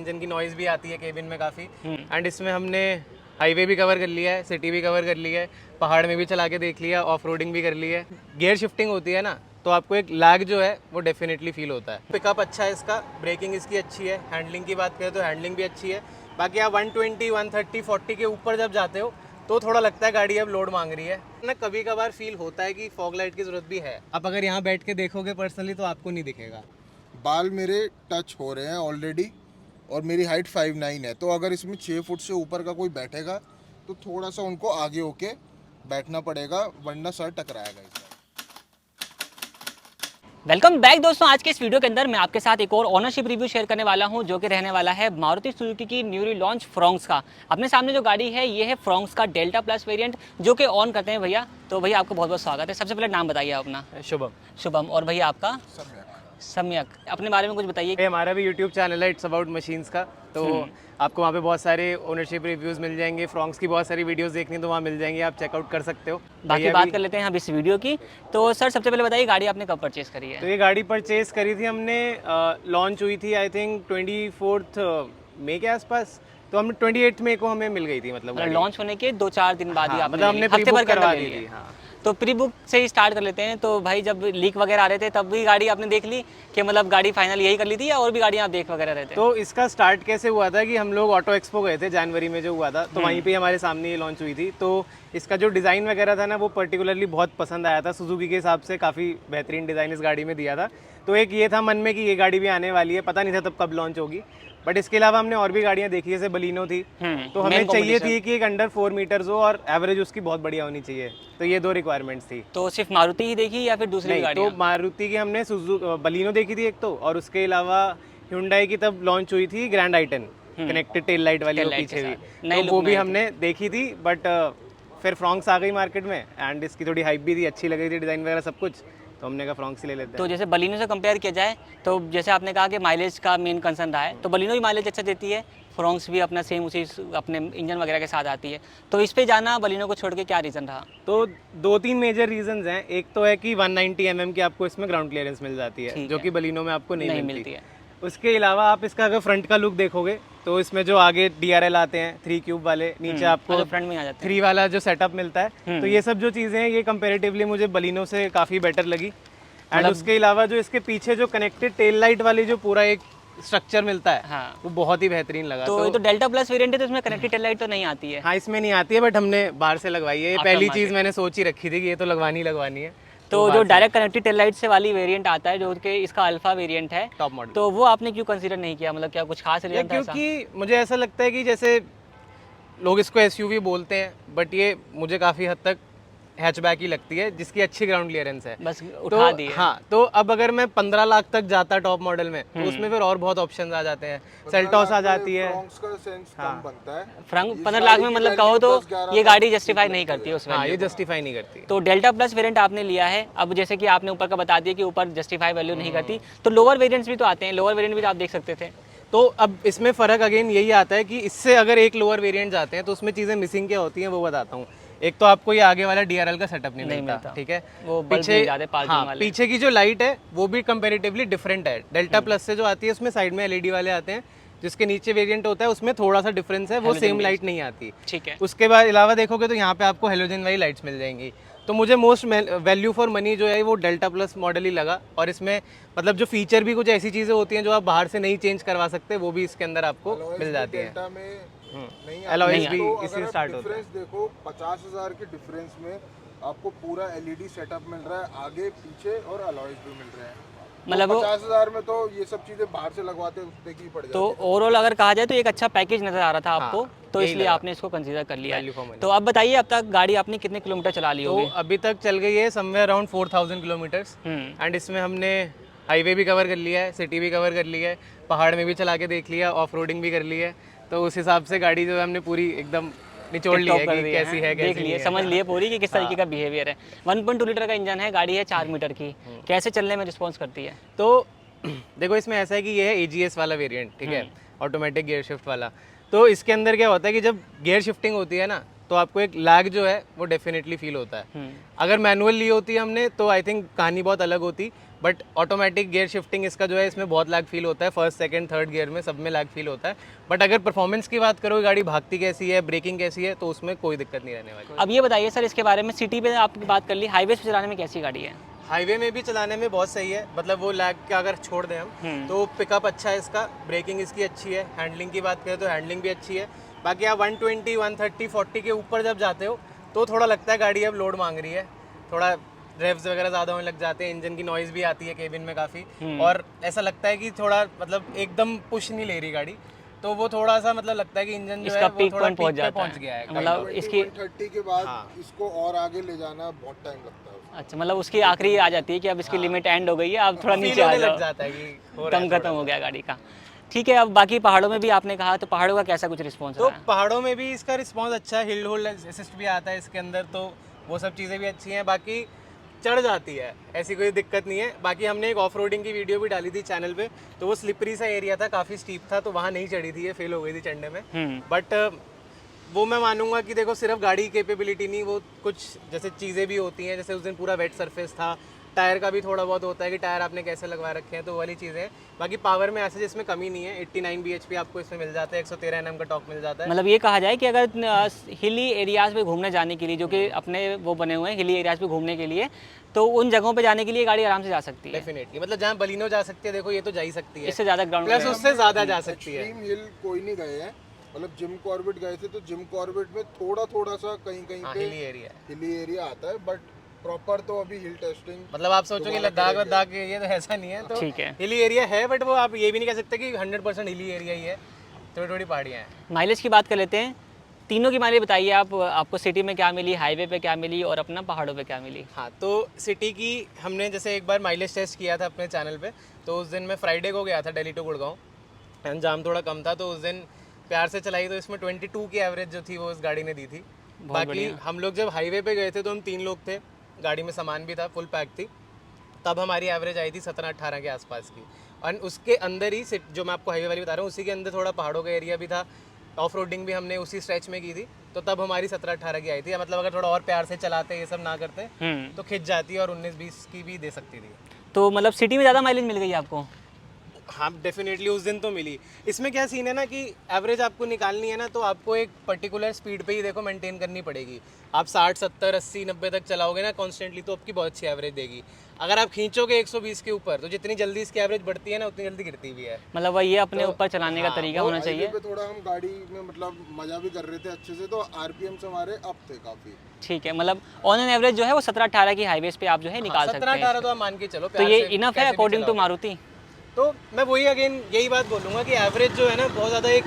Engine की noise भी आती है केबिन में काफ़ी। एंड इसमें हमने हाईवे भी कवर कर लिया है, सिटी भी कवर कर लिया है, पहाड़ में भी चला के देख लिया, ऑफ रोडिंग भी कर ली है। गियर शिफ्टिंग होती है ना, तो आपको एक लैग जो है वो डेफिनेटली फील होता है। पिकअप अच्छा है इसका, ब्रेकिंग इसकी अच्छी है, हैंडलिंग की बात करें तो हैंडलिंग भी अच्छी है। बाकी आप 120, 130, 40 के ऊपर जब जाते हो तो थोड़ा लगता है गाड़ी अब लोड मांग रही है ना। कभी कभार फील होता है कि फॉग लाइट की ज़रूरत भी है। आप अगर यहाँ बैठ के देखोगे पर्सनली तो आपको नहीं दिखेगा। बाल मेरे टच हो रहे हैं ऑलरेडी और मेरी हाइट 5'9" है, तो अगर इसमें 6 फुट से ऊपर का कोई बैठेगा तो थोड़ा सा उनको आगे होके बैठना पड़ेगा, वरना सर टकराएगा इसमें। वेलकम बैक दोस्तों। आज के इस वीडियो के अंदर मैं आपके साथ एक और ओनरशिप रिव्यू शेयर करने वाला हूं, जो कि रहने वाला है मारुति सुजुकी की न्यूली लॉन्च फ्रोंक्स का। अपने सामने जो गाड़ी है ये है फ्रोंक्स का डेल्टा प्लस वेरिएंट, जो कि ऑन करते हैं भैया। तो भैया आपको बहुत बहुत स्वागत है। सबसे पहले नाम बताइए अपना। शुभम। शुभम। और भैया आपका? सम्यक। सम्यक। अपने बारे में कुछ बताइए। ये हमारा भी यूट्यूब चैनल है इट्स अबाउट मशीन्स का, तो आपको वहाँ पे बहुत सारे ओनरशिप रिव्यूज़ मिल जाएंगे। फ्रोंक्स की बहुत सारी वीडियोस देखनी तो वहाँ मिल जाएंगी, आप चेकआउट कर सकते हो। बाकी बात कर लेते हैं अब इस वीडियो की। तो सर सबसे पहले बताइए गाड़ी आपने कब परचेस करी तो है? ये गाड़ी परचेज करी थी हमने, लॉन्च हुई थी आई थिंक 24 मई के आसपास। तो हम 28 मई को हमें मिल गई थी, मतलब गाड़ी। लॉन्च होने के 2-4 दिन बाद ही हाँ, आपने मतलब ले ली। हमने हफ्ते भर प्री-बुक के अंदर करवा ले दी ली थी। है। हाँ। तो प्री बुक से ही स्टार्ट कर लेते हैं। तो भाई जब लीक वगैरह आ रहे थे तब भी गाड़ी आपने देख ली कि मतलब गाड़ी फाइनल यही कर ली थी, या और भी गाड़ियाँ आप देख वगैरह रहे थे? तो इसका स्टार्ट कैसे हुआ था कि हम लोग ऑटो एक्सपो गए थे जनवरी में जो हुआ था, तो वहीं पे हमारे सामने ये लॉन्च हुई थी। तो इसका जो डिज़ाइन वगैरह था ना, वो पर्टिकुलरली बहुत पसंद आया था। सुजुकी के हिसाब से काफ़ी बेहतरीन डिज़ाइन इस गाड़ी में दिया था। तो एक ये था मन में कि ये गाड़ी भी आने वाली है, पता नहीं था तब कब लॉन्च होगी। बट इसके अलावा हमने और भी गाड़ियाँ देखी, जैसे बलिनो थी। तो हमें चाहिए थी कि एक अंडर 4 मीटर्स हो और एवरेज उसकी बहुत बढ़िया होनी चाहिए। तो ये 2 रिक्वायरमेंट्स थी। तो सिर्फ मारुति ही देखी या फिर दूसरी भी नहीं, तो गाड़ियाँ? मारुति की हमने बलिनो देखी थी एक तो, और उसके अलावा hyundai की तब लॉन्च हुई थी ग्रैंड आई10 कनेक्टेड टेल लाइट वाली, वो Tail light के पीछे भी। साथ। नई तो look वो में भी आई थी। हमने देखी थी, बट फिर फ्रॉन्क्स आ गई मार्केट में एंड इसकी थोड़ी हाइप भी थी, अच्छी लग रही थी डिज़ाइन वगैरह सब कुछ। तो हमने कहा फ्रॉन्क्स ही ले लेते तो हैं। जैसे बलिनो से कंपेयर किया जाए तो जैसे आपने कहा कि माइलेज का मेन कंसर्न रहा है, तो बलिनो भी माइलेज अच्छा देती है, फ्रोंक्स भी अपना सेम उसी अपने इंजन वगैरह के साथ आती है। तो इस पे जाना बलिनो को छोड़ के क्या रीज़न रहा? तो 2-3 मेजर रीजंस हैं। एक तो है कि 190 की आपको इसमें ग्राउंड क्लियरेंस मिल जाती है, ठीक जो है। कि बलिनो में आपको नहीं नहीं मिलती मिलती है। उसके अलावा आप इसका अगर फ्रंट का लुक देखोगे तो इसमें जो आगे DRL आते हैं 3 क्यूब वाले, नीचे आपको फ्रंट में आ जाते हैं। 3 वाला जो सेटअप मिलता है, तो ये सब जो चीज़ें हैं ये कंपैरेटिवली मुझे बलिनो से काफ़ी बेटर लगी। एंड उसके अलावा जो इसके पीछे जो कनेक्टेड टेल लाइट वाली जो पूरा एक स्ट्रक्चर मिलता है, हाँ। वो बहुत ही बेहतरीन लगा। तो ये तो डेल्टा प्लस वेरिएंट है, तो इसमें कनेक्टेड टेल लाइट तो नहीं आती है। हाँ, इसमें नहीं आती है, बट हमने बाहर से लगवाई है। ये पहली चीज़ मैंने सोच ही रखी थी कि ये तो लगवानी है। तो जो डायरेक्ट कनेक्टेड टेल लाइट से वाली वेरिएंट आता है, जो कि इसका अल्फा वेरिएंट है, टॉप मॉडल, तो वो आपने क्यों कंसीडर नहीं किया? मतलब क्या कुछ खास रीजन था ऐसा? क्योंकि मुझे ऐसा लगता है कि जैसे लोग इसको SUV बोलते हैं, बट ये मुझे काफ़ी हद तक हैचबैक ही लगती है, जिसकी अच्छी ग्राउंड क्लियरेंस है। बस तो उठा दिए। हाँ, तो अब अगर मैं 15 लाख तक जाता टॉप मॉडल में, तो उसमें फिर और बहुत ऑप्शंस आ जाते हैं। सेल्टॉस आ जाती है। फ्रोंक्स का सेंस कम बनता है। फ्रंट 15 लाख में मतलब कहो तो ये गाड़ी जस्टिफाई नहीं करती है उस हाँ, वैल्यू ये को। जस्टिफाई नहीं करती। तो डेल्टा प्लस वेरिएंट आपने लिया है। अब जैसे कि आपने ऊपर का बता दिया कि ऊपर जस्टिफाई वैल्यू नहीं करती, तो लोअर वेरिएंट्स भी तो आते हैं। लोअर वेरिएंट भी तो आप देख सकते थे। तो अब इसमें फ़र्क अगेन यही आता है कि इससे अगर एक लोअर वेरिएंट जाते हैं तो उसमें चीज़ें मिसिंग क्या होती हैं वो बताता हूँ। एक तो आपको ये आगे वाला DRL का सेटअप नहीं मिलता, ठीक है। वो बल्ब नहीं जाते पार्किंग वाले। पीछे की जो लाइट है वो भी कंपैरेटिवली डिफरेंट है। डेल्टा प्लस से जो आती है उसमें साइड में LED वाले आते हैं, जिसके नीचे वेरिएंट होता है उसमें थोड़ा सा डिफरेंस है, वो सेम लाइट नहीं आती। ठीक है। उसके बाद अलावा देखोगे तो यहाँ पे आपको हेलोजन वाली लाइट्स मिल जाएंगी। तो मुझे मोस्ट वैल्यू फॉर मनी जो है वो डेल्टा प्लस मॉडल ही लगा। और इसमें मतलब जो फीचर भी कुछ ऐसी चीज़ें होती हैं जो आप बाहर से नहीं चेंज करवा सकते, वो भी इसके अंदर आपको मिल जाती है। डेल्टा में नहीं अलॉयज भी तो इसी अगर आप स्टार्ट होता है। डिफरेंस देखो, 50,000 के डिफरेंस में आपको पूरा LED सेटअप मिल रहा है, आगे पीछे, और अलॉयज भी मिल रहे हैं। मतलब 50,000 में तो ये सब चीजें बाहर से लगवाते उतने की पड़ जाती तो ओवरऑल अगर कहा जाए तो एक अच्छा पैकेज नजर आ रहा था आपको, तो यही इसलिए लगा। आपने इसको कंसीडर कर लिया Value for है। money। तो अब बताइए अब तक गाड़ी आपने कितने किलोमीटर चला ली तो होगी? अभी तक चल गई है समवेयर अराउंड 4000 किलोमीटर्स। एंड इसमें हमने हाईवे भी कवर कर लिया है, सिटी भी कवर कर लिया है, पहाड़ में भी चला के देख लिया, ऑफ रोडिंग भी कर ली है। तो उस हिसाब से गाड़ी जो है हमने पूरी एकदम निचोड़ ली है कि कैसी है, देख कैसी लिए, नहीं है। समझ लिए पूरी कि किस तरीके का बिहेवियर है। 1.2 लीटर का इंजन है, गाड़ी है 4 मीटर की, कैसे चलने में रिस्पॉन्स करती है? तो देखो इसमें ऐसा है कि ये है AGS वाला वेरिएंट, ठीक है, ऑटोमेटिक गियर शिफ्ट वाला। तो इसके अंदर क्या होता है कि जब गियर शिफ्टिंग होती है ना, तो आपको एक लैग जो है वो डेफिनेटली फील होता है। अगर मैनुअल ली होती हमने तो आई थिंक कहानी बहुत अलग होती, बट ऑटोमेटिक गियर शिफ्टिंग इसका जो है इसमें बहुत लैग फील होता है, फर्स्ट सेकंड थर्ड गियर में सब में लैग फील होता है। बट अगर परफॉर्मेंस की बात करो, गाड़ी भागती कैसी है, ब्रेकिंग कैसी है, तो उसमें कोई दिक्कत नहीं रहने वाली। अब ये बताइए सर इसके बारे में, सिटी पे आपकी बात कर ली, हाईवे पे चलाने में कैसी गाड़ी है? हाईवे में भी चलाने में बहुत सही है, मतलब वो लैग का अगर छोड़ दें हम तो पिकअप अच्छा है इसका, ब्रेकिंग इसकी अच्छी है, हैंडलिंग की बात करें तो हैंडलिंग भी अच्छी है। बाकी आप 120, 130, 40 के ऊपर जब जाते हो तो थोड़ा लगता है गाड़ी अब लोड मांग रही है, थोड़ा रेव्स वगैरह ज़्यादा होने लग जाते हैं, इंजन की नॉइज़ भी आती है केबिन में काफ़ी, और ऐसा लगता है कि थोड़ा मतलब एकदम पुश नहीं ले रही गाड़ी, तो वो थोड़ा सा मतलब लगता है कि इंजन जो है वो पीक थोड़ा पॉइंट पहुंच पीक पे जाता पहुंच है। गया है। मतलब इसकी 130 के बाद इसको और आगे ले जाना बहुत टाइम लगता है। अच्छा, मतलब उसकी आखिरी आ जाती है कि अब इसकी लिमिट एंड हो गई है, अब थोड़ा Feel नीचे आ होने जाओ, लग जाता है कि हो रहा दम है खत्म हो गया गाड़ी का। ठीक है, अब बाकी पहाड़ों में भी आपने कहा, तो पहाड़ों का कैसा कुछ रिस्पॉन्स तो रहा है? पहाड़ों में भी इसका रिस्पांस अच्छा है, हिल होल्ड असिस्ट भी आता है इसके अंदर, तो वो सब चीज़ें भी अच्छी हैं। बाकी चढ़ जाती है, ऐसी कोई दिक्कत नहीं है। बाकी हमने एक ऑफ रोडिंग की वीडियो भी डाली थी चैनल पे, तो वो स्लिपरी सा एरिया था, काफ़ी स्टीप था, तो वहाँ नहीं चढ़ी थी, ये फेल हो गई थी चढ़ने में। बट वो मैं मानूंगा कि देखो सिर्फ गाड़ी की कैपेबिलिटी नहीं, वो कुछ जैसे चीज़ें भी होती हैं, जैसे उस दिन पूरा वेट सरफेस था, टायर का भी थोड़ा बहुत होता है कि टायर आपने कैसे लगवा रखे हैं, तो वो वाली चीज़ें हैं। बाकी पावर में ऐसे जिसमें कमी नहीं है, 89 bhp आपको इसमें मिल जाता है, 113 Nm का टॉर्क मिल जाता है। मतलब ये कहा जाए कि अगर हिली एरियाज़ पे घूमने जाने के लिए, जो कि अपने वो बने हुए हैं हिली एरियाज़ पे घूमने के लिए, तो उन जगहों पे जाने के लिए गाड़ी आराम से जा सकती है। डेफिनेटली, मतलब जहाँ बलिनो जा सकती है, देखो ये तो जा ही सकती है, इससे ज़्यादा ग्राउंड प्लस उससे ज़्यादा जा सकती है। एक्सट्रीम हिल कोई नहीं गए हैं, मतलब जिम कॉर्बेट गए थे, तो जिम कॉर्बेट में थोड़ा थोड़ा सा कहीं कहीं पे हिली एरिया है, हिली एरिया आता है, बट प्रॉपर तो अभी हिल टेस्टिंग मतलब आप सोचो कि लद्दाख ये तो ऐसा नहीं है, तो ठीक है। हिली एरिया है, बट वो आप ये भी नहीं कह सकते कि 100% हिली एरिया ही है, थोड़ी थोड़ी पहाड़ियाँ हैं। माइलेज की बात कर लेते हैं, तीनों की माइलेज बताइए आप, आपको सिटी में क्या मिली, हाईवे पे क्या मिली और अपना पहाड़ों पे क्या मिली? हाँ, तो सिटी की हमने जैसे एक बार माइलेज टेस्ट किया था अपने चैनल पे, तो उस दिन मैं फ्राइडे को गया था दिल्ली टू गुड़गांव, एंड जाम थोड़ा कम था, तो उस दिन प्यार से चलाई, तो इसमें 22 की एवरेज जो थी वो इस गाड़ी ने दी थी। बाकी हम लोग जब हाईवे पे गए थे तो हम 3 लोग थे, गाड़ी में सामान भी था, फुल पैक थी, तब हमारी एवरेज आई थी 17-18 के आसपास की। और उसके अंदर ही जो मैं आपको हाईवे वाली बता रहा हूँ, उसी के अंदर थोड़ा पहाड़ों का एरिया भी था, ऑफ रोडिंग भी हमने उसी स्ट्रेच में की थी, तो तब हमारी 17-18 की आई थी। मतलब अगर थोड़ा और प्यार से चलाते, ये सब ना करते, तो खिंच जाती है और 19-20 की भी दे सकती थी। तो मतलब सिटी में ज़्यादा माइलेज मिल गई आपको? हाँ, डेफिनेटली उस दिन तो मिली। इसमें क्या सीन है ना कि एवरेज आपको निकालनी है ना, तो आपको एक पर्टिकुलर स्पीड पे ही देखो मेंटेन करनी पड़ेगी। आप 60, 70, 80, 90 तक चलाओगे ना कॉन्स्टेंटली, तो आपकी बहुत अच्छी एवरेज देगी। अगर आप खींचोगे 120 के ऊपर, तो जितनी जल्दी इसकी एवरेज बढ़ती है ना, उतनी जल्दी गिरती भी है। मतलब वही अपने ऊपर चलाने का तरीका होना चाहिए। पे थोड़ा हम गाड़ी में मतलब मजा भी कर रहे थे अच्छे से, तो आरपीएम्स हमारे अप थे काफी। ठीक है, मतलब ऑन एन एवरेज जो है वो 17-18 की हाईवेज पे आप जो है निकाल सकते हैं। 17-18 तो आप मान के चलो, तो प्यार ये से इनफ है कैसे भी अकॉर्डिंग टू चलाओ। मारुति? तो मैं वही अगेन यही बात बोलूँगा कि एवरेज जो है ना बहुत ज़्यादा एक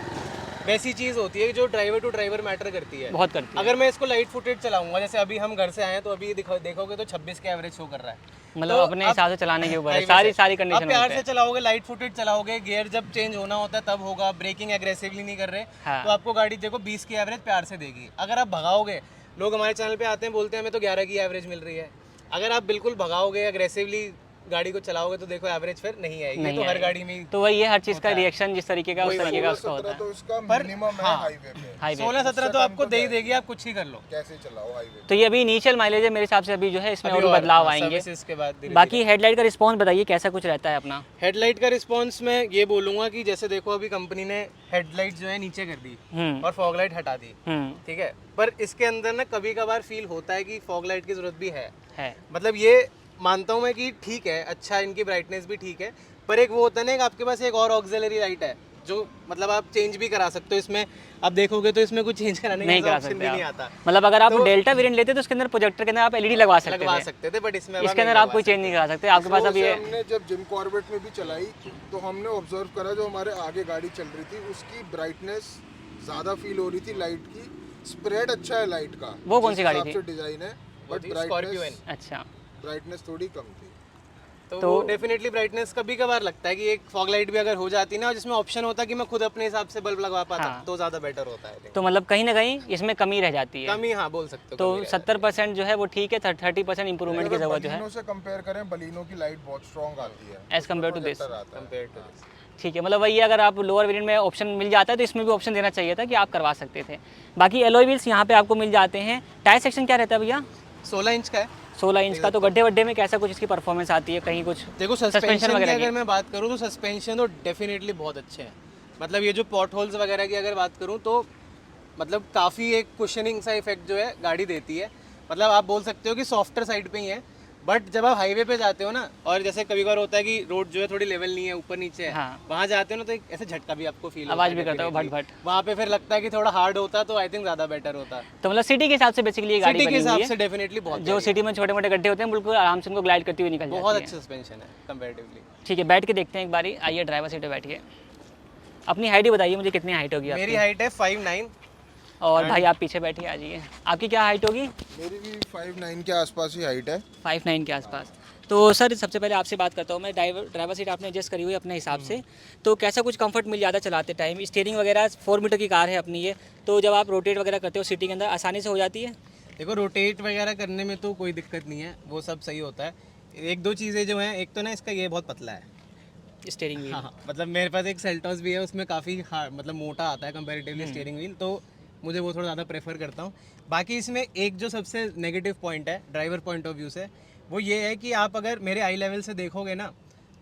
वैसी चीज़ होती है जो ड्राइवर टू ड्राइवर मैटर करती है, बहुत करती है। अगर मैं इसको लाइट फुटेड चलाऊंगा, जैसे अभी हम घर से आए हैं, तो अभी देखोगे तो 26 के एवरेज शो कर रहा है, मतलब तो अपने हिसाब से चलाने के ऊपर है, highway से। सारी आप कंडीशन प्यार से चलाओगे, लाइट फुटेड चलाओगे, गियर जब चेंज होना होता है तब होगा, ब्रेकिंग एग्रेसिवली नहीं कर रहे, हाँ। तो आपको गाड़ी देखो 20 की एवरेज प्यार से देगी। अगर आप भगाओगे, लोग हमारे चैनल पे आते हैं बोलते हैं हमें तो 11 की एवरेज मिल रही है, अगर आप बिल्कुल भगाओगे, एग्रेसिवली गाड़ी को चलाओगे, तो देखो एवरेज फिर नहीं आएगी। तो हर गाड़ी में तो वही है, हर चीज़ का रिएक्शन जिस तरीके का उस तरीके का उसका होता 16-17 है। तो इसका मिनिमम है हाईवे पे, हाईवे 16-17 तो आपको दे ही देगी, आप कुछ ही कर लो। कैसे चलाओ हाईवे। तो ये अभी इनिशियल माइलेज है मेरे हिसाब से, अभी जो है इसमें अभी और बदलाव आएंगे। सर्विसेज के बाद धीरे-धीरे। बाकी हेडलाइट का रिस्पॉन्स बताइए कैसा कुछ रहता है अपना? हेडलाइट का रिस्पॉन्स मैं ये बोलूँगा कि जैसे देखो अभी कंपनी ने हेडलाइट जो है नीचे कर दी और फॉग लाइट हटा दी, ठीक है, पर इसके अंदर ना कभी कभार फील होता है कि फॉग लाइट की ज़रूरत भी है। मतलब ये मानता हूँ मैं कि ठीक है, अच्छा इनकी ब्राइटनेस भी ठीक है, पर एक वो होता है ना कि आपके पास एक और ऑक्सिलरी लाइट है जो मतलब आप चेंज भी करा सकते हो। इसमें आप देखोगे तो इसमें कुछ चेंज कराने नहीं का करा ऑप्शन सकते भी नहीं आप। आता। मतलब अगर आप डेल्टा वेरिएंट लेते तो उसके अंदर प्रोजेक्टर के अंदर आप एलईडी लगवा सकते थे, बट इसमें अब इसके हम अंदर नहीं आप कोई चेंज नहीं करा सकते। आपके पास अब ये हमने जब जिम कॉर्बेट में भी चलाई तो हमने ऑब्जर्व करा, जो हमारे आगे गाड़ी चल रही थी उसकी ब्राइटनेस ज़्यादा फील हो रही थी, लाइट की स्प्रेड अच्छा है लाइट का। वो कौन सी गाड़ी थी? डिजाइन है, बट स्कॉर्पियो। अच्छा, ब्राइटनेस थोड़ी कम थी। तो डेफिनेटली ब्राइटनेस कभी कभार लगता है कि एक फॉग लाइट भी अगर हो जाती ना, और जिसमें ऑप्शन होता कि मैं खुद अपने हिसाब से बल्ब लगवा पाता, तो ज़्यादा बेटर होता है। तो मतलब कहीं ना कहीं इसमें कमी रह जाती है। कमी, हाँ बोल सकते हो। तो 70% जो है वो ठीक है, 30% इंप्रूवमेंट की जरूरत जो है बलिनो से कंपेयर करें, बलिनो की लाइट बहुत स्ट्रॉन्ग आती है as compare to this. Compare to this. ठीक है, मतलब वही अगर आप लोअर वेरिएंट में ऑप्शन मिल जाता है तो इसमें भी ऑप्शन देना चाहिए था कि आप करवा सकते थे। बाकी एलॉय व्हील्स यहाँ पे आपको मिल जाते हैं। टायर सेक्शन क्या रहता है भैया? 16 इंच का है। 16 इंच का। तो गड्ढे वड्ढे में कैसा कुछ इसकी परफॉर्मेंस आती है, कहीं कुछ देखो सस्पेंशन की अगर मैं बात करूँ तो सस्पेंशन तो डेफिनेटली बहुत अच्छे हैं। मतलब ये जो पॉट होल्स वगैरह की अगर बात करूँ तो मतलब काफ़ी एक कुशनिंग सा इफेक्ट जो है गाड़ी देती है। मतलब आप बोल सकते हो कि सॉफ्टर साइड पे ही है, बट जब आप हाईवे पे जाते हो ना, और जैसे कभी बार होता है कि रोड जो है थोड़ी लेवल नहीं है, ऊपर नीचे है, हाँ। वहाँ जाते हो ना तो एक ऐसे झटका भी आपको फील आवाज़ भी करता है भट भट। वहाँ पे फिर लगता है कि थोड़ा हार्ड होता तो आई थिंक ज़्यादा बेटर होता। तो मतलब सिटी के हिसाब से बेसिकली ये गाड़ी सिटी के बनी हुई हिसाब है, से डेफिनेटली बहुत जो सिटी में छोटे मोटे गड्ढे होते हैं बिल्कुल आराम से उनको ग्लाइड करती हुई निकल जाती है। बहुत अच्छा सस्पेंशन है कंपैरेटिवली। ठीक है, बैठ के देखते हैं एक बारी। आइए ड्राइवर सीट पे बैठिए। अपनी हाइट ही बताइए मुझे, कितनी हाइट होगी मेरी आपकी? हाइट है 5'9". और भाई आप पीछे बैठिए, आ जाइए। आपकी क्या हाइट होगी? मेरी भी 5'9" के आसपास ही हाइट है। 5'9" के आसपास। तो सर सबसे पहले आपसे बात करता हूँ मैं, ड्राइवर सीट आपने एडजस्ट करी हुई है अपने हिसाब से, तो कैसा कुछ कंफर्ट मिल जाता है चलाते टाइम? स्टीयरिंग वगैरह 4 मीटर की कार है अपनी ये, तो जब आप रोटेट वगैरह करते हो सिटी के अंदर आसानी से हो जाती है? देखो रोटेट वगैरह करने में तो कोई दिक्कत नहीं है, वो सब सही होता है। एक दो चीज़ें जो हैं, एक तो ना इसका ये बहुत पतला है स्टीयरिंग व्हील। हाँ, मतलब मेरे पास एक सेल्टॉस भी है, उसमें काफ़ी मतलब मोटा आता है कंपैरेटिवली स्टीयरिंग व्हील, तो मुझे वो थोड़ा ज़्यादा प्रेफर करता हूँ। बाकी इसमें एक जो सबसे नेगेटिव पॉइंट है ड्राइवर पॉइंट ऑफ व्यू से, वो ये है कि आप अगर मेरे आई लेवल से देखोगे ना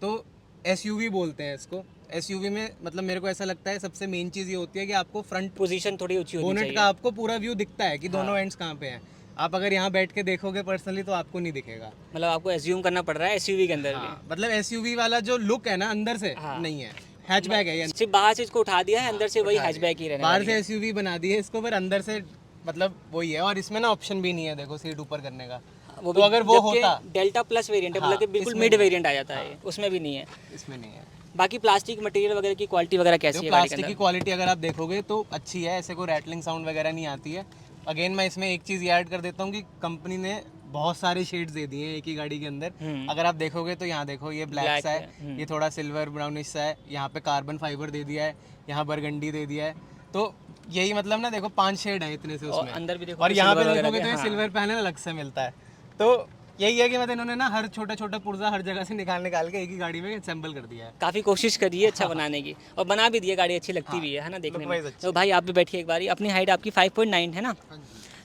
तो एसयूवी बोलते हैं इसको। एसयूवी में मतलब मेरे को ऐसा लगता है सबसे मेन चीज़ ये होती है कि आपको फ्रंट पोजीशन थोड़ी ऊंची होनी बोनेट चाहिए। का आपको पूरा व्यू दिखता है कि दोनों एंड्स कहाँ पे हैं। आप अगर यहाँ बैठ के देखोगे पर्सनली तो आपको नहीं दिखेगा। मतलब आपको एज्यूम करना पड़ रहा है एसयूवी के अंदर भी। हाँ, मतलब एसयूवी वाला जो लुक है ना अंदर से नहीं है, हैचबैक है ये। सिर्फ बाहर से इसको उठा दिया है, अंदर से वही हैचबैक ही रहने बाहर वाली से है। एसयूवी बना दी है इसको, पर अंदर से मतलब वही है। और इसमें ना ऑप्शन भी नहीं है, देखो सीट ऊपर करने का। वो तो अगर वो जबकि होता, डेल्टा प्लस वेरिएंट है, मतलब कि बिल्कुल मिड वेरिएंट आ जाता है, उसमें भी नहीं है। इसमें नहीं है। बाकी प्लास्टिक मटेरियल वगैरह की क्वालिटी वगैरह कैसी है गाड़ी के प्लास्टिक की अंदर? क्वालिटी अगर आप देखोगे तो अच्छी है, ऐसे कोई रैटलिंग साउंड वगैरह नहीं आती है। अगेन मैं इसमें एक चीज़ ऐड कर देता हूँ कि कंपनी ने बहुत सारे शेड्स दे दिए हैं एक ही गाड़ी के अंदर। अगर आप देखोगे तो यहाँ देखो, ये ब्लैक सा है, ये थोड़ा सिल्वर ब्राउनिश सा है, यहाँ पे कार्बन फाइबर दे दिया है, यहाँ बरगंडी दे दिया है। तो यही मतलब ना देखो 5 शेड है इतने से उसमें, अंदर भी देखो और यहाँ पे silver वगैरह देखोगे तो के, ये हाँ। सिल्वर पैनल अलग से मिलता है। तो यही है कि मतलब इन्होंने ना हर छोटा छोटा पुर्जा हर जगह से निकाल के एक ही गाड़ी में असेंबल कर दिया है। काफ़ी कोशिश करी है अच्छा बनाने की, और बना भी दिया, गाड़ी अच्छी लगती भी है ना देखने में। Look-wise अच्छी तो भाई आप भी बैठिए एक बारी। अपनी हाइट आपकी 5.9 है ना?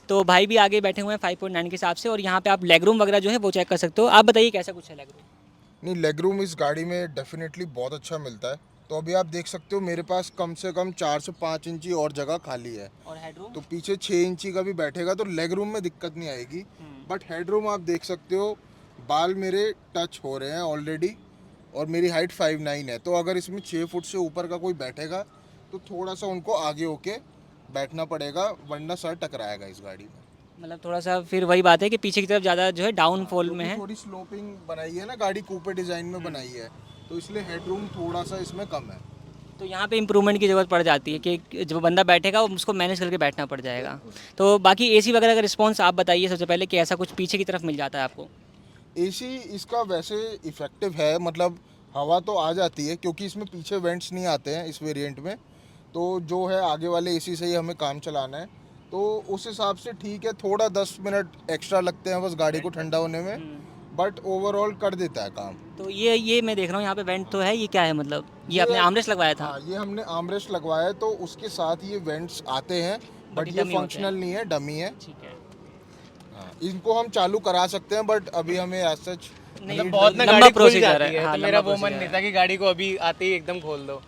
तो भाई भी आगे बैठे हुए हैं 5.9 के हिसाब से, और यहाँ पे आप लेग रूम वगैरह जो है वो चेक कर सकते हो। आप बताइए कैसा कुछ है लेग रूम? नहीं, लेग रूम इस गाड़ी में डेफिनेटली बहुत अच्छा मिलता है। तो अभी आप देख सकते हो मेरे पास कम से कम 4 से 5 इंची और जगह खाली है। और हेडरूम? तो पीछे 6 इंची का भी बैठेगा तो लेग रूम में दिक्कत नहीं आएगी। बट हेड रूम आप देख सकते हो, बाल मेरे टच हो रहे हैं ऑलरेडी, और मेरी हाइट 5'9" है। तो अगर इसमें 6 फुट से ऊपर का कोई बैठेगा तो थोड़ा सा उनको आगे होके बैठना पड़ेगा, वरना सर टकराएगा इस गाड़ी में। मतलब थोड़ा सा फिर वही बात है कि पीछे की तरफ ज़्यादा जो है डाउनफॉल में है। थोड़ी स्लोपिंग बनाई है ना गाड़ी, कूपे डिज़ाइन में बनाई है, तो इसलिए हेडरूम थोड़ा सा इसमें कम है। तो यहाँ पे इम्प्रूवमेंट की ज़रूरत पड़ जाती है कि जब बंदा बैठेगा वो उसको मैनेज करके बैठना पड़ जाएगा। तो बाकी एसी वगैरह का रिस्पांस आप बताइए सबसे पहले कि ऐसा कुछ पीछे की तरफ मिल जाता है आपको? एसी इसका वैसे इफ़ेक्टिव है, मतलब हवा तो आ जाती है क्योंकि इसमें पीछे वेंट्स नहीं आते हैं इस वेरिएंट में। तो जो है आगे वाले एसी से ही हमें काम चलाना है, तो उस हिसाब से ठीक है। थोड़ा 10 मिनट एक्स्ट्रा लगते हैं बस गाड़ी को ठंडा होने में, बट ओवरऑल कर देता है काम। तो ये मैं देख रहा हूँ यहाँ पे वेंट तो है, ये क्या है मतलब? ये आपने आर्मरेस्ट लगवाया था? हाँ, ये हमने आर्मरेस्ट लगवाया है, तो उसके साथ ये वेंट्स आते हैं, बट ये dummy होते फंक्शनल नहीं है, डमी है। ठीक है। हाँ, इनको हम चालू करा सकते हैं, बट अभी हमें एज सच मतलब बहुत ना लंबा गाड़ी खुल procedure जाती है, है, हाँ, तो मेरा लंबा वो मन procedure नहीं था कि गाड़ी को अभी आते ही एकदम खोल दो,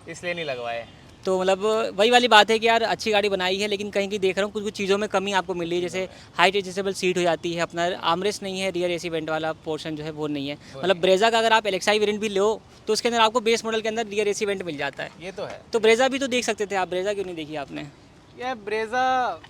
इसलिए नहीं लगवाए। तो मतलब वही वाली बात है कि यार अच्छी गाड़ी बनाई है, लेकिन कहीं की देख रहा हूँ कुछ कुछ चीज़ों में कमी आपको मिल रही है। जैसे हाइट एडजस्टेबल सीट हो जाती है, अपना आर्मरेस्ट नहीं है, रियर एसी वेंट वाला पोर्शन जो है वो नहीं है। मतलब ब्रेजा का अगर आप एलेक्साई वेरिएंट भी लो तो उसके अंदर आपको बेस मॉडल के अंदर रियर एसी वेंट मिल जाता है। ये तो है। तो ब्रेजा भी तो देख सकते थे आप, ब्रेजा क्यों नहीं देखी आपने? यार ब्रेजा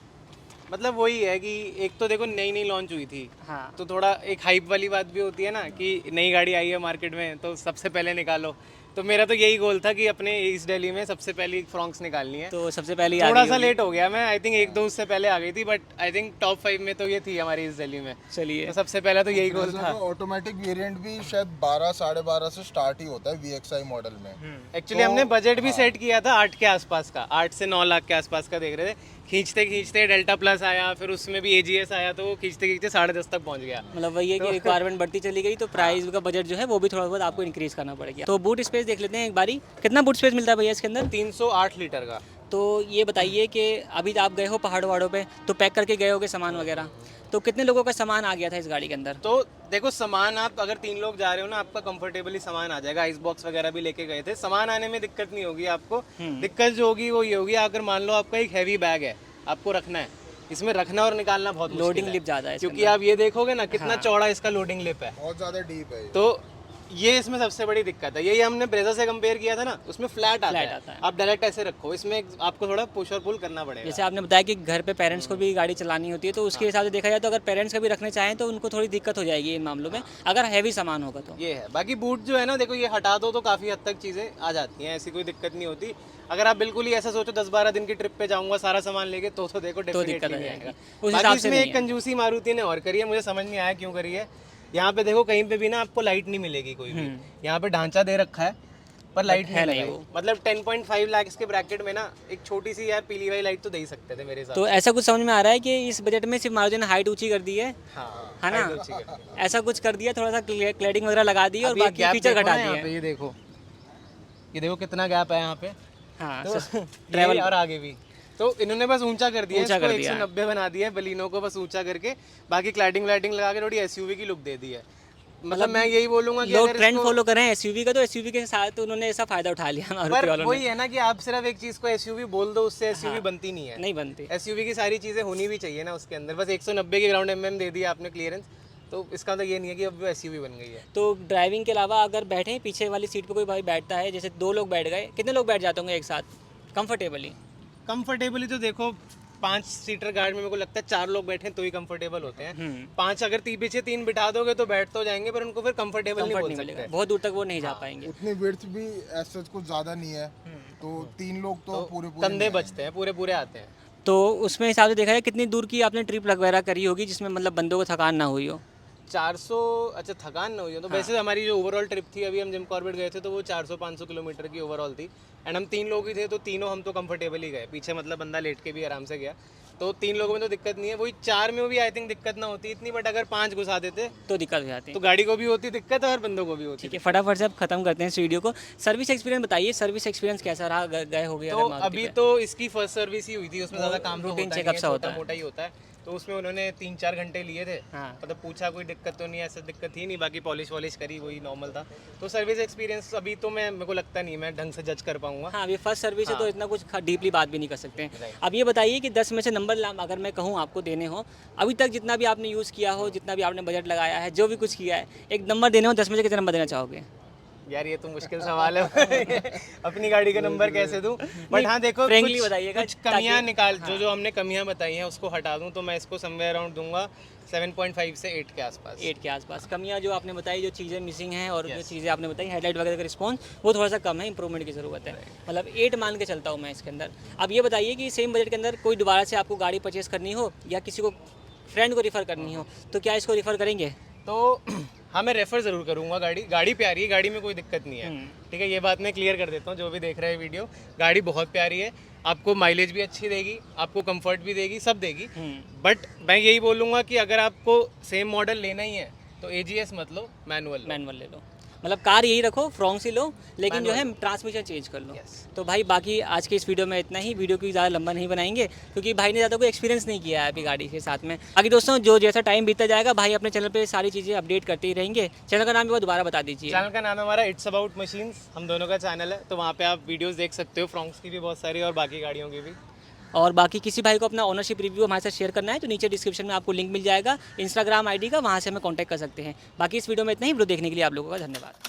मतलब वही है कि एक तो देखो नई नई लॉन्च हुई थी, हाँ। तो थोड़ा एक हाइप वाली बात भी होती है ना कि नई गाड़ी आई है मार्केट में तो सबसे पहले निकालो। तो मेरा तो यही गोल था कि अपने ईस्ट दिल्ली में सबसे पहली फ्रॉन्क्स निकालनी है। तो सबसे पहले थोड़ा सा लेट हो गया मैं, आई थिंक 1-2 उससे पहले आ गई थी, बट आई थिंक टॉप 5 में तो ये थी हमारी ईस्ट दिल्ली में। चलिए, तो सबसे पहला तो यही गोल था। ऑटोमेटिक वेरिएंट भी शायद 12 साढ़े 12 से स्टार्ट ही होता है VXI मॉडल में। एक्चुअली हमने बजट भी सेट किया था 8 के आसपास का, 8 से 9 लाख के आसपास का देख रहे थे। खींचते खींचते डेल्टा प्लस आया, फिर उसमें भी AGS आया, तो वो खींचते खींचते 10.5 तक पहुंच गया। मतलब वही है कि रिक्वायरमेंट बढ़ती चली गई तो प्राइस का बजट जो है वो भी थोड़ा बहुत आपको इंक्रीज करना पड़ेगा। तो बूट स्पेस देख लेते हैं एक बारी, कितना बूट स्पेस मिलता है भैया इसके अंदर? 308 लीटर का। तो ये बताइए कि अभी आप गए हो पहाड़ वहाड़ों पे तो पैक करके गए होगे सामान वगैरह, तो कितने लोगों का सामान आ गया था इस गाड़ी के अंदर? तो देखो सामान आप अगर 3 लोग जा रहे हो ना, आपका कंफर्टेबली सामान आ जाएगा। आइस बॉक्स वगैरह भी लेके गए थे, सामान आने में दिक्कत नहीं होगी आपको। दिक्कत जो होगी वो ये होगी, अगर मान लो आपका एक हैवी बैग है, आपको रखना है, इसमें रखना और निकालना बहुत मुश्किल लोडिंग है। लिप ज़्यादा है क्योंकि आप ये देखोगे ना कितना चौड़ा इसका लोडिंग लिप है, बहुत ज़्यादा डीप है ये। तो ये इसमें सबसे बड़ी दिक्कत है। यही हमने ब्रेजा से कंपेयर किया था ना, उसमें फ्लैट आता है। आप डायरेक्ट ऐसे रखो, इसमें आपको थोड़ा पुश और पुल करना पड़ेगा। जैसे आपने बताया कि घर पे पेरेंट्स को भी गाड़ी चलानी होती है, तो उसके हिसाब से देखा जाए तो अगर पेरेंट्स का भी रखने चाहें तो उनको थोड़ी दिक्कत हो जाएगी इन मामलों में, अगर हैवी सामान होगा तो। ये है। बाकी बूट जो है ना, देखो ये हटा दो तो काफ़ी हद तक चीज़ें आ जाती हैं, ऐसी कोई दिक्कत नहीं होती। अगर आप बिल्कुल ही ऐसा सोचो 10-12 दिन की ट्रिप पे जाऊंगा सारा सामान लेके, तो देखो डेफिनेटली नहीं आएगा। उस बाकी हिसाब से इसमें नहीं एक कंजूसी मारुति ने और करी है, मुझे समझ नहीं आया क्यों करी है। यहाँ पे देखो कहीं पे भी ना आपको लाइट नहीं मिलेगी कोई भी। यहाँ पे ढांचा दे रखा है पर लाइट नहीं लगाई। मतलब 10.5 लाख के ब्रैकेट में ना एक छोटी सी यार पीली वाली लाइट तो दे ही सकते थे मेरे हिसाब तो ऐसा कुछ समझ में आ रहा है कि इस बजट में सिर्फ मारुति ने हाइट ऊंची कर दी है, से। हाँ, है ना? height अच्छी कर दी है। ऐसा कुछ कर दिया, थोड़ा सा क्लैडिंग वगैरह लगा दी और अब ये बाकी gap फीचर देखो घटा ना यहाँ दिए। पे, ये देखो कितना गैप है यहाँ पे। हाँ, तो ट्रैवल और आगे भी तो इन्होंने बस ऊंचा कर दिया, ऊंचा इसको कर दिया 190 बना दिया है बलिनो को, बस ऊंचा करके बाकी क्लैडिंग व्लैडिंग लगा के थोड़ी एसयूवी की लुक दे दी है। मतलब मैं यही बोलूंगा कि लोग अगर ट्रेंड इसको- फॉलो कर रहे हैं एसयूवी का, तो एसयूवी के साथ उन्होंने ऐसा फायदा उठा लिया मारुति पर वालों वही ने। है ना कि आप सिर्फ एक चीज को एसयूवी बोल दो, उससे एसयूवी बनती नहीं है। नहीं बनती। एसयूवी की सारी चीजें होनी भी चाहिए ना उसके अंदर। बस 190 की ग्राउंड एमएम दे दिया आपने क्लियरेंस, तो इसका मतलब ये नहीं है कि अब वो एसयूवी बन गई है। तो ड्राइविंग के अलावा अगर बैठे पीछे वाली सीट पे कोई भाई बैठता है, जैसे 2 लोग बैठ गए, कितने लोग बैठ जाते होंगे एक साथ कंफर्टेबली? कंफर्टेबली तो देखो 5 सीटर गाड़ी में मेरे को लगता है 4 लोग बैठे तो ही कंफर्टेबल होते हैं। 5 अगर पीछे 3 बिठा दोगे तो बैठ तो जाएंगे, पर उनको फिर कंफर्टेबल नहीं बोल सकते। बहुत दूर तक वो नहीं जा पाएंगे। उतनी विड्थ भी ऐसा कुछ ज़्यादा नहीं है, तो 3 लोग तो पूरे पूरे कंधे बचते हैं, पूरे पूरे आते हैं। तो उसमें हिसाब से देखा जाए कितनी दूर की आपने ट्रिप वगैरह करी होगी जिसमें मतलब बंदों को थकान ना हुई हो? 400, अच्छा थकान ना हुई हो तो वैसे हमारी जो ओवरऑल ट्रिप थी, अभी हम जिम कॉर्बेट गए थे तो वो 400-500 किलोमीटर की ओवरऑल थी। एंड हम 3 लोग ही थे, तो तीनों हम तो कंफर्टेबल ही गए। पीछे मतलब बंदा लेट के भी आराम से गया, तो 3 लोगों में तो दिक्कत नहीं है। वही 4 में भी आई थिंक दिक्कत ना होती इतनी, बट अगर 5 घुसा देते तो दिक्कत हो जाती है। तो गाड़ी को भी होती दिक्कत और बंदों को भी होती। ठीक है, फटाफट से अब खत्म करते हैं इस वीडियो को। सर्विस एक्सपीरियंस बताइए, सर्विस एक्सपीरियंस कैसा रहा? गए हो गए तो अगर मारुति अभी पे? तो इसकी फर्स्ट सर्विस ही हुई थी, उसमें ज़्यादा काम तो routine होता checkup नहीं है, सा होता छोटा है। मोटा ही होता है। तो उसमें उन्होंने 3-4 घंटे लिए थे। हाँ। मतलब पूछा कोई दिक्कत तो नहीं है, ऐसा दिक्कत थी नहीं। बाकी पॉलिश वॉलिश करी, वही नॉर्मल था। तो सर्विस एक्सपीरियंस अभी तो मेरे को लगता नहीं मैं ढंग से जज कर पाऊंगा। हाँ, अभी फर्स्ट सर्विस है तो इतना कुछ डीपली बात भी नहीं कर सकते हैं। अब ये बताइए कि 10 में से नंबर अगर मैं कहूँ आपको देने हो, अभी तक जितना भी आपने यूज़ किया हो, जितना भी आपने बजट लगाया है, जो भी कुछ किया है, एक नंबर देने हो 10 में से कितना नंबर देना चाहोगे? यार ये तो मुश्किल सवाल है अपनी गाड़ी का नंबर कैसे दूं? बट हाँ देखो frankly बताइएगा, कुछ कमियां निकाल, जो हमने कमियां बताई हैं उसको हटा दूं तो मैं इसको समवेयर अराउंड दूंगा 7.5 से 8 के आसपास। 8 के आसपास। कमियां जो आपने बताई, जो चीज़ें मिसिंग हैं और जो चीज़ें आपने बताई, हेडलाइट वगैरह का रिस्पॉन्स वो थोड़ा सा कम है, इंप्रूवमेंट की ज़रूरत है। मतलब 8 मान के चलता हूँ मैं इसके अंदर। अब ये बताइए कि सेम बजट के अंदर कोई दोबारा से आपको गाड़ी परचेस करनी हो या किसी को फ्रेंड को रिफ़र करनी हो, तो क्या इसको रिफ़र करेंगे? तो हाँ मैं रेफर ज़रूर करूँगा। गाड़ी प्यारी है, गाड़ी में कोई दिक्कत नहीं है। ठीक है, ये बात मैं क्लियर कर देता हूँ जो भी देख रहे हैं वीडियो। गाड़ी बहुत प्यारी है, आपको माइलेज भी अच्छी देगी, आपको कंफर्ट भी देगी, सब देगी। बट मैं यही बोलूँगा कि अगर आपको सेम मॉडल लेना ही है तो AGS मत लो, मैनुअल ले लो। मतलब कार यही रखो, फ्रॉन्क्स ही लो, लेकिन जो है ट्रांसमिशन चेंज कर लो। तो भाई बाकी आज के इस वीडियो में इतना ही। वीडियो को ज़्यादा लंबा नहीं बनाएंगे क्योंकि भाई ने ज़्यादा कोई एक्सपीरियंस नहीं किया है अभी गाड़ी के साथ में। बाकी दोस्तों जो जैसा टाइम बीतता जाएगा, भाई अपने चैनल पे सारी चीज़ें अपडेट करते ही रहेंगे। चैनल का नाम भी वो दोबारा बता दीजिए। चैनल का नाम है हमारा इट्स अबाउट मशीन्स, हम दोनों का चैनल है। तो वहाँ पे आप वीडियोस देख सकते हो, फ्रॉन्क्स की भी बहुत सारी और बाकी गाड़ियों की भी। और बाकी किसी भाई को अपना ओनरशिप रिव्यू हमारे साथ शेयर करना है तो नीचे डिस्क्रिप्शन में आपको लिंक मिल जाएगा इंस्टाग्राम ID का, वहाँ से हमें कॉन्टैक्ट कर सकते हैं। बाकी इस वीडियो में इतना ही। वीडियो देखने के लिए आप लोगों का धन्यवाद।